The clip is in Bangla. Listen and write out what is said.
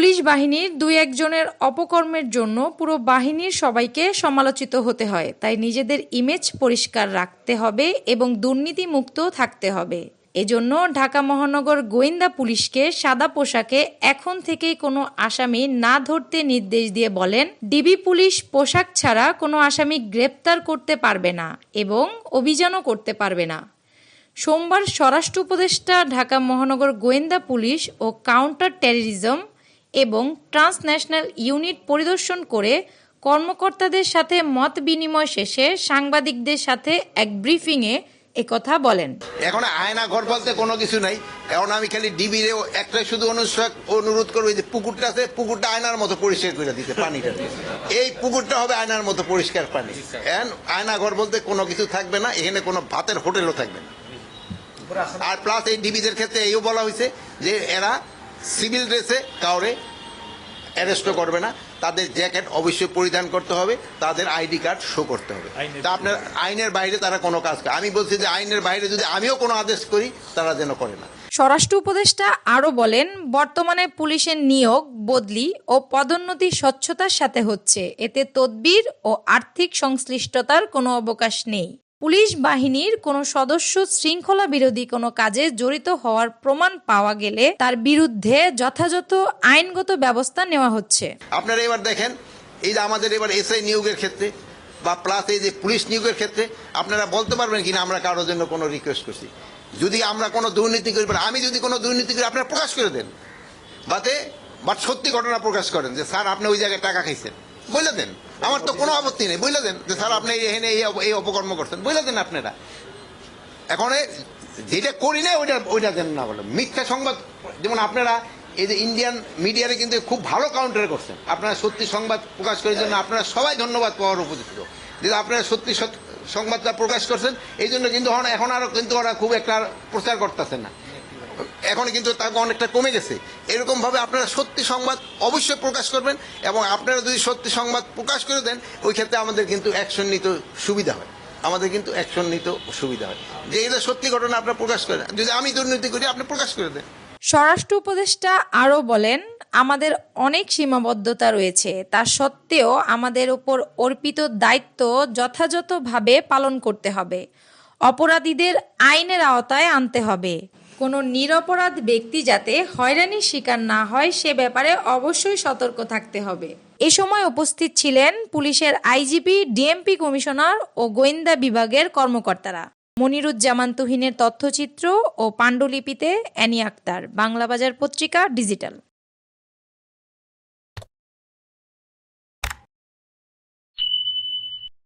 পুলিশ বাহিনীর দুই একজনের অপকর্মের জন্য পুরো বাহিনীর সবাইকে সমালোচিত হতে হয়। তাই নিজেদের ইমেজ পরিষ্কার রাখতে হবে এবং দুর্নীতিমুক্ত থাকতে হবে। এজন্য ঢাকা মহানগর গোয়েন্দা পুলিশকে সাদা পোশাকে এখন থেকেই কোনো আসামি না ধরতে নির্দেশ দিয়ে বলেন, ডিবি পুলিশ পোশাক ছাড়া কোনো আসামি গ্রেপ্তার করতে পারবে না এবং অভিযানও করতে পারবে না। সোমবার স্বরাষ্ট্র উপদেষ্টা ঢাকা মহানগর গোয়েন্দা পুলিশ ও কাউন্টার টেররিজম এবং ট্রান্সন্যাশনাল ইউনিট পরিদর্শন করে কর্মকর্তাদের সাথে মত বিনিময় শেষে সাংবাদিকদের সাথে এক ব্রিফিংয়ে একথা বলেন। এখন আয়না ঘর বলতে কোনো কিছু নাই। এখন আমি খালি ডিবিরে একটাই শুধু অনুরোধ করবো, যে পুকুরটা আছে, পুকুরটা আয়নার মতো পরিষ্কার করে দিতে, পানিটা এই পুকুরটা হবে আয়নার মতো পরিষ্কার পানি। আয়না ঘর বলতে কোনো কিছু থাকবে না, এখানে কোনো ভাতের হোটেলও থাকবে না। আর প্লাস এই ডিবিদের ক্ষেত্রে এইও বলা হয়েছে যে এরা সিভিল ড্রেসে কাউরে অ্যারেস্টও করবে না, তাদের জ্যাকেট অবশ্যই পরিধান করতে হবে, তাদের আইডি কার্ড শো করতে হবে। তা আপনার আইনের বাইরে তারা কোনো কাজ করে, আমি বলছি যে আইনের বাইরে যদি আমিও কোনো আদেশ করি তারা যেন করে না। স্বরাষ্ট্র উপদেষ্টা আরও বলেন, বর্তমানে পুলিশের নিয়োগ, বদলি ও পদোন্নতি স্বচ্ছতার সাথে হচ্ছে। এতে তদবির ও আর্থিক সংশ্লিষ্টতার কোনো অবকাশ নেই। পুলিশ বাহিনীর কোনো সদস্য শৃঙ্খলা বিরোধী কোনো কাজে জড়িত হওয়ার প্রমাণ পাওয়া গেলে তার বিরুদ্ধে যথাযথ আইনগত ব্যবস্থা নেওয়া হচ্ছে। আপনারা এবার দেখেন, এই যে আমাদের এবার এসআই নিয়োগের ক্ষেত্রে বা প্লাস এই যে পুলিশ নিয়োগের ক্ষেত্রে আপনারা বলতে পারবেন কিনা আমরা কারোর জন্য কোনো রিকোয়েস্ট করছি? যদি আমরা কোনো দুর্নীতি করি, আমি যদি কোনো দুর্নীতি করি আপনারা প্রকাশ করে দেন, বাট সত্যি ঘটনা প্রকাশ করেন যে স্যার আপনি ওই জায়গায় টাকা খাইছেন, বলে দেন। আমার তো কোনো আপত্তি নেই, বলে দেন যে স্যার আপনি এখানে এই অপকর্ম করছেন, বলে দেন আপনারা। এখন যেটা করি না ওইটা দেন না, বলে মিথ্যা সংবাদ। যেমন আপনারা এই যে ইন্ডিয়ান মিডিয়ারে কিন্তু খুব ভালো কাউন্টার করছেন, আপনারা সত্যি সংবাদ প্রকাশ করার জন্য আপনারা সবাই ধন্যবাদ পাওয়ার উপযুক্ত। যেহেতু আপনারা সত্যি সংবাদটা প্রকাশ করছেন, এই জন্য কিন্তু এখন আরও কিন্তু ওরা খুব একটা প্রচার করতেছেন না, এখন কিন্তু তাকে অনেকটা কমে গেছে। এরকমভাবে আপনারা সত্যি সংবাদ অবশ্যই প্রকাশ করবেন, এবং আপনারা যদি সত্যি সংবাদ প্রকাশ করে দেন ওই ক্ষেত্রে আমাদের কিন্তু অ্যাকশন নিতে সুবিধা হয়, যে এটা সত্যি ঘটনা আপনারা প্রকাশ করেন। যদি আমি দুর্নীতি করি আপনি প্রকাশ করে দেন। স্বরাষ্ট্র উপদেষ্টা আরও বলেন, আমাদের অনেক সীমাবদ্ধতা রয়েছে, তা সত্ত্বেও আমাদের উপর অর্পিত দায়িত্ব যথাযথভাবে পালন করতে হবে। অপরাধীদের আইনের আওতায় আনতে হবে। কোনো নিরপরাধ ব্যক্তি যাতে হয়রানির শিকার না হয় সে ব্যাপারে অবশ্যই সতর্ক থাকতে হবে। এ সময় উপস্থিত ছিলেন পুলিশের আইজিপি, ডিএমপি কমিশনার ও গোয়েন্দা বিভাগের কর্মকর্তারা। মনিরুজ্জামান তুহিনের তথ্যচিত্র ও পাণ্ডুলিপিতে অ্যানি আক্তার, বাংলাবাজার পত্রিকা, ডিজিটাল।